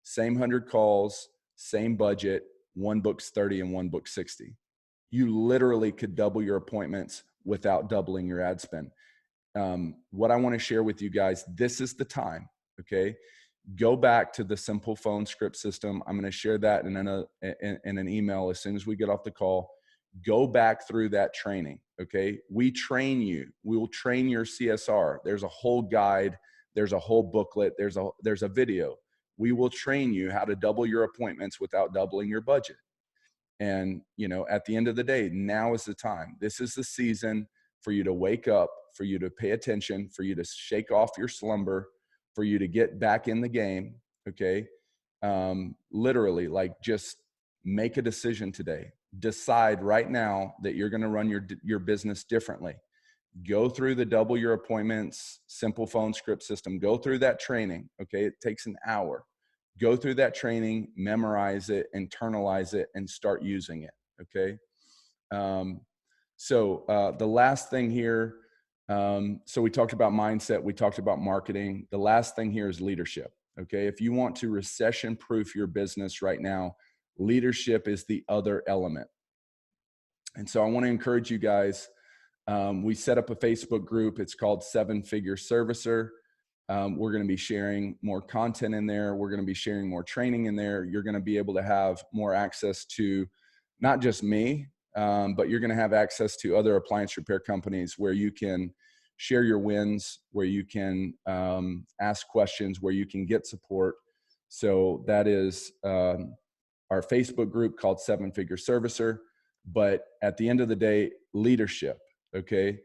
Same 100 calls, same budget. One books 30 and one books 60. You literally could double your appointments without doubling your ad spend. What I want to share with you guys, this is the time. Okay. Go back to the simple phone script system. I'm going to share that in an email as soon as we get off the call. Go back through that training. Okay. We train you. We will train your CSR. There's a whole guide. There's a whole booklet. There's a video. We will train you how to double your appointments without doubling your budget. And, at the end of the day, now is the time. This is the season for you to wake up, for you to pay attention, for you to shake off your slumber, for you to get back in the game. Okay. Literally, like, just make a decision today. Decide right now that you're going to run your business differently. Go through the double your appointments, simple phone script system. Go through that training. Okay. It takes an hour. Go through that training, memorize it, internalize it, and start using it. Okay. So the last thing here, so we talked about mindset, we talked about marketing. The last thing here is leadership. Okay. If you want to recession-proof your business right now, leadership is the other element. And so I want to encourage you guys, We set up a Facebook group. It's called 7-Figure Servicer. We're going to be sharing more content in there. We're going to be sharing more training in there. You're going to be able to have more access to not just me, but you're going to have access to other appliance repair companies where you can share your wins, where you can ask questions, where you can get support. So that is our Facebook group called 7-Figure Servicer. But at the end of the day, leadership, okay?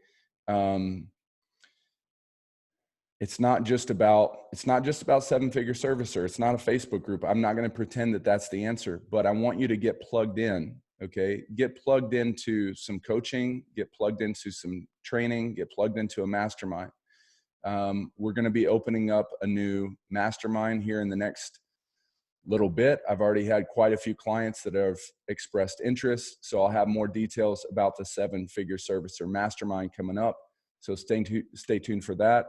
It's not just about 7-Figure Servicer. It's not a Facebook group. I'm not going to pretend that that's the answer, but I want you to get plugged in, okay? Get plugged into some coaching, get plugged into some training, get plugged into a mastermind. We're going to be opening up a new mastermind here in the next little bit. I've already had quite a few clients that have expressed interest, so I'll have more details about the 7-Figure Servicer mastermind coming up. So stay tuned for that.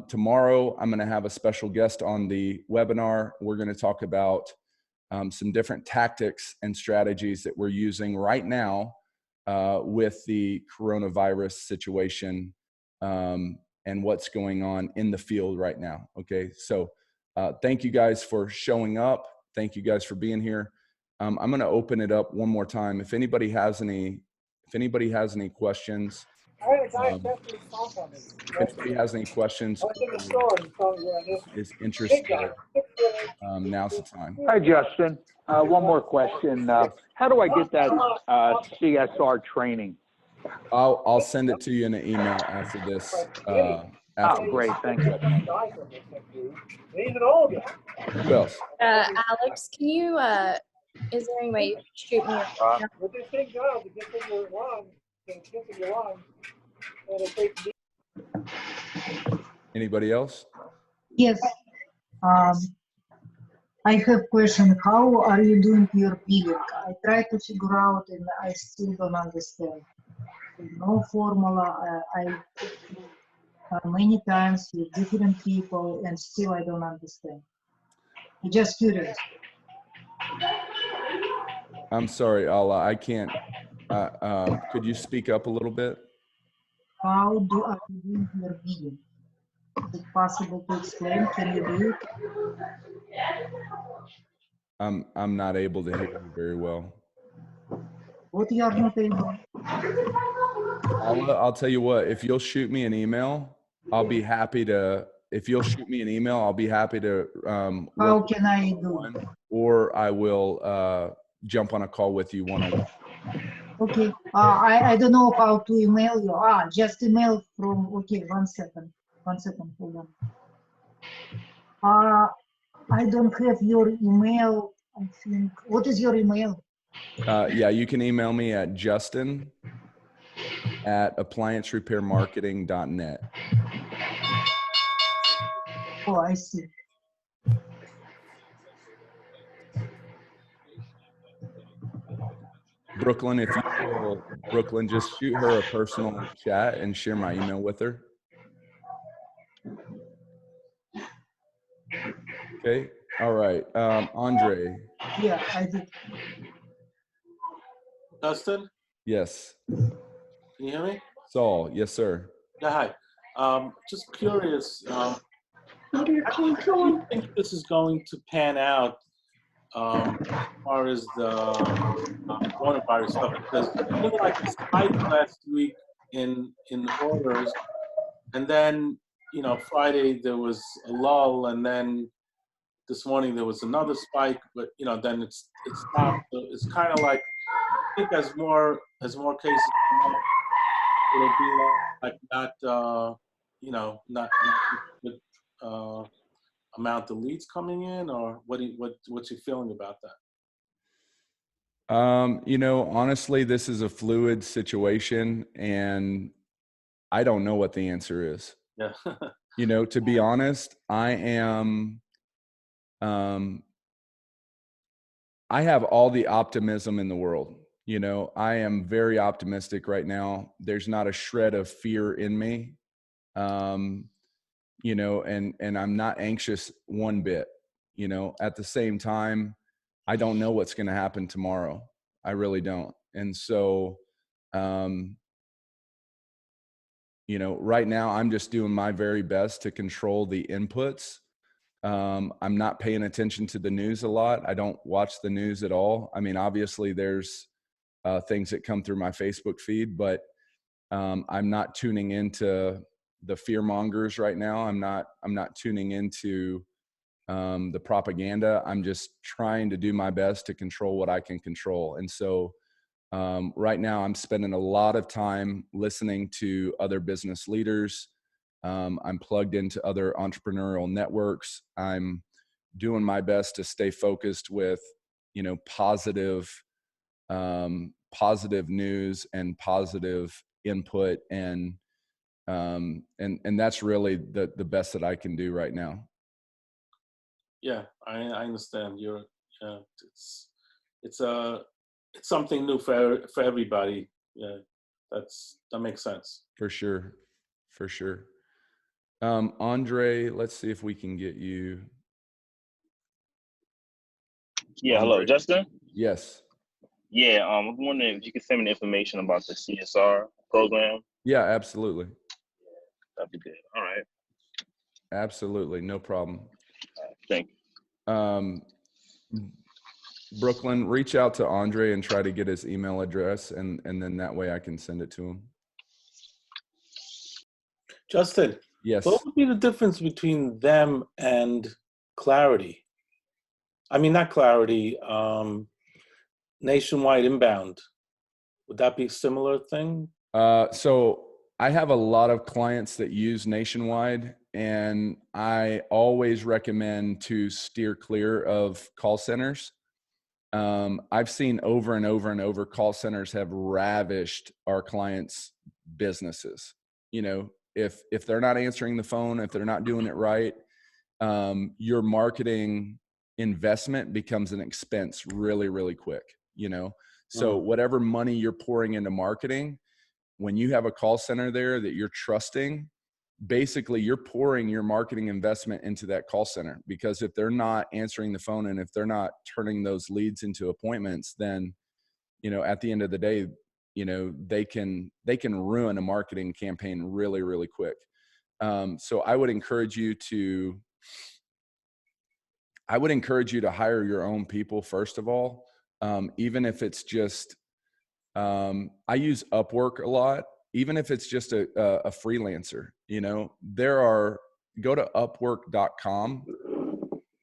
Tomorrow, I'm going to have a special guest on the webinar. We're going to talk about some different tactics and strategies that we're using right now with the coronavirus situation and what's going on in the field right now. Okay, so thank you guys for showing up. Thank you guys for being here. I'm going to open it up one more time. If anybody has any questions. If anybody has any questions, is interested, now's the time. Hi, Justin. One more question. How do I get that CSR training? I'll send it to you in an email after this. Great, thank you. Who else? Alex, can you, is there any way you can shoot me your With this big job to get to your line, to your line, and it takes. Anybody else? Yes. I have question. How are you doing your billing? I try to figure out and I still don't understand. No formula. I many times with different people and still I don't understand. I'm just curious. I'm sorry, Allah. I can't. Could you speak up a little bit? How do I do your billing? Is it possible to explain? Can you do it? I'm not able to hear you very well. What you are not able? I'll tell you what, if you'll shoot me an email, I'll be happy to, How can I do it? or I will jump on a call with you one-on-one. Okay, I don't know how to email you. Just email from, okay, one second, hold on. I don't have your email, I think. What is your email? Yeah, you can email me at justin@appliancerepairmarketing.net. Oh, I see. Brooklyn, if you will, Brooklyn, just shoot her a personal chat and share my email with her. Okay, all right. Andre. Yeah, I did. Justin, Yes. can you hear me? Saul, yes, sir. Yeah, hi. Just curious, how do you think this is going to pan out as far as the coronavirus stuff? Because it looked like a spike last week in orders, and then, Friday there was a lull, and then this morning there was another spike, but, then it's stopped. So it's kind of like, I think as more cases come up, it'll be like not not good amount of leads coming in, or what's your feeling about that? Honestly, this is a fluid situation and I don't know what the answer is. Yeah. To be honest, I have all the optimism in the world. I am very optimistic right now. There's not a shred of fear in me. And I'm not anxious one bit. At the same time, I don't know what's going to happen tomorrow. I really don't. And so, you know, right now I'm just doing my very best to control the inputs. I'm not paying attention to the news a lot. I don't watch the news at all. I mean, obviously there's things that come through my Facebook feed, but I'm not tuning into the fear mongers right now. I'm not tuning into the propaganda. I'm just trying to do my best to control what I can control. And so right now I'm spending a lot of time listening to other business leaders. I'm plugged into other entrepreneurial networks. I'm doing my best to stay focused with, you know, positive news and positive input. And that's really the best that I can do right now. Yeah, I understand. Yeah, it's a it's something new for everybody. Yeah, that makes sense. For sure. For sure. Andre, let's see if we can get you. Yeah, hello, Andre. Justin. Yes. Yeah, I'm wondering if you could send me the information about the CSR program. Yeah, absolutely. That'd be good. All right. Absolutely. No problem. Thank Um, Brooklyn, reach out to Andre and try to get his email address, and then that way I can send it to him. Justin, Yes. what would be the difference between them and Clarity? I mean, not Clarity, Nationwide Inbound. Would that be a similar thing? So I have a lot of clients that use Nationwide, and I always recommend to steer clear of call centers. I've seen over and over and over call centers have ravished our clients' businesses. You know, if they're not answering the phone, if they're not doing it right, your marketing investment becomes an expense really, really quick, you know? So whatever money you're pouring into marketing, when you have a call center there that you're trusting, basically you're pouring your marketing investment into that call center, because if they're not answering the phone and if they're not turning those leads into appointments, then, you know, at the end of the day, you know, they can ruin a marketing campaign really, really quick. So I would encourage you to hire your own people, first of all. Even if it's just, I use Upwork a lot, even if it's just a freelancer, you know, go to upwork.com.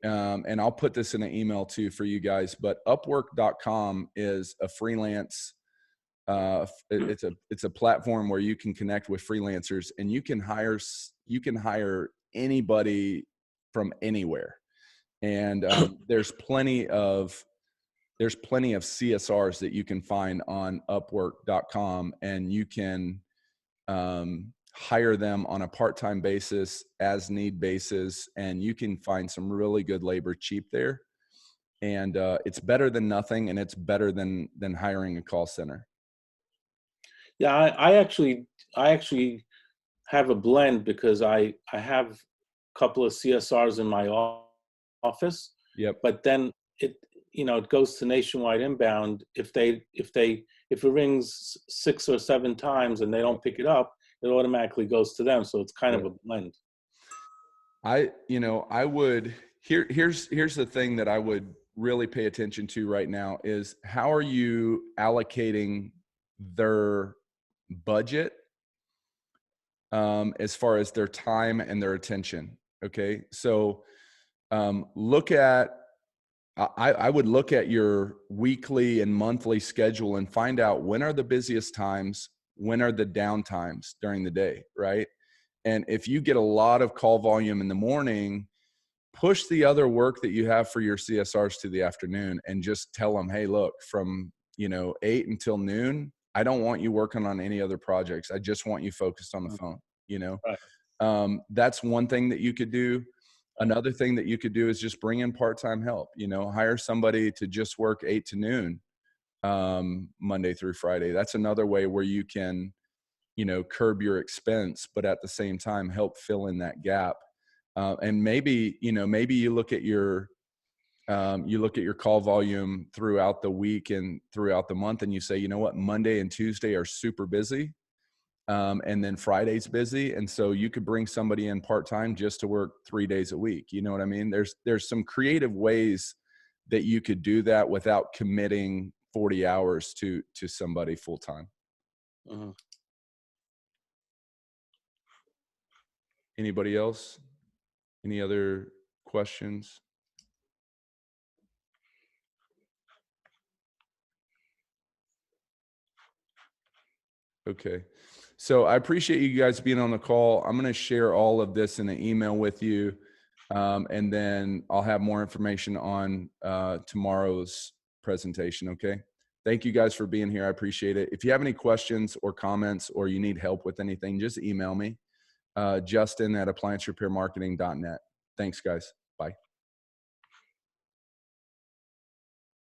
And I'll put this in an email too for you guys, but upwork.com is a freelance, it's a platform where you can connect with freelancers, and you can hire anybody from anywhere. And there's plenty of CSRs that you can find on upwork.com, and you can hire them on a part-time basis, as need basis, and you can find some really good labor cheap there. And it's better than nothing, and it's better than hiring a call center. Yeah, I actually have a blend, because I have a couple of CSRs in my office. Yep. But then it goes to Nationwide Inbound. If it rings 6 or 7 times and they don't pick it up, it automatically goes to them. So it's kind of a blend. Here's the thing that I would really pay attention to right now is, how are you allocating their budget as far as their time and their attention? Okay. So I would look at your weekly and monthly schedule and find out when are the busiest times, when are the down times during the day, right? And if you get a lot of call volume in the morning, push the other work that you have for your CSRs to the afternoon, and just tell them, hey, look, from 8 until noon, I don't want you working on any other projects. I just want you focused on the phone, Right. That's one thing that you could do. Another thing that you could do is just bring in part-time help, hire somebody to just work 8 to noon, Monday through Friday. That's another way where you can, curb your expense, but at the same time, help fill in that gap. And maybe you look at your call volume throughout the week and throughout the month, and you say, you know what, Monday and Tuesday are super busy. and then Friday's busy. And so you could bring somebody in part-time just to work 3 days a week. You know what I mean? There's some creative ways that you could do that without committing 40 hours to somebody full-time. Mhm. Anybody else? Any other questions? Okay. So I appreciate you guys being on the call. I'm going to share all of this in an email with you. And then I'll have more information on tomorrow's presentation. Okay. Thank you guys for being here. I appreciate it. If you have any questions or comments, or you need help with anything, just email me, Justin at appliancerepairmarketing.net. Thanks, guys. Bye.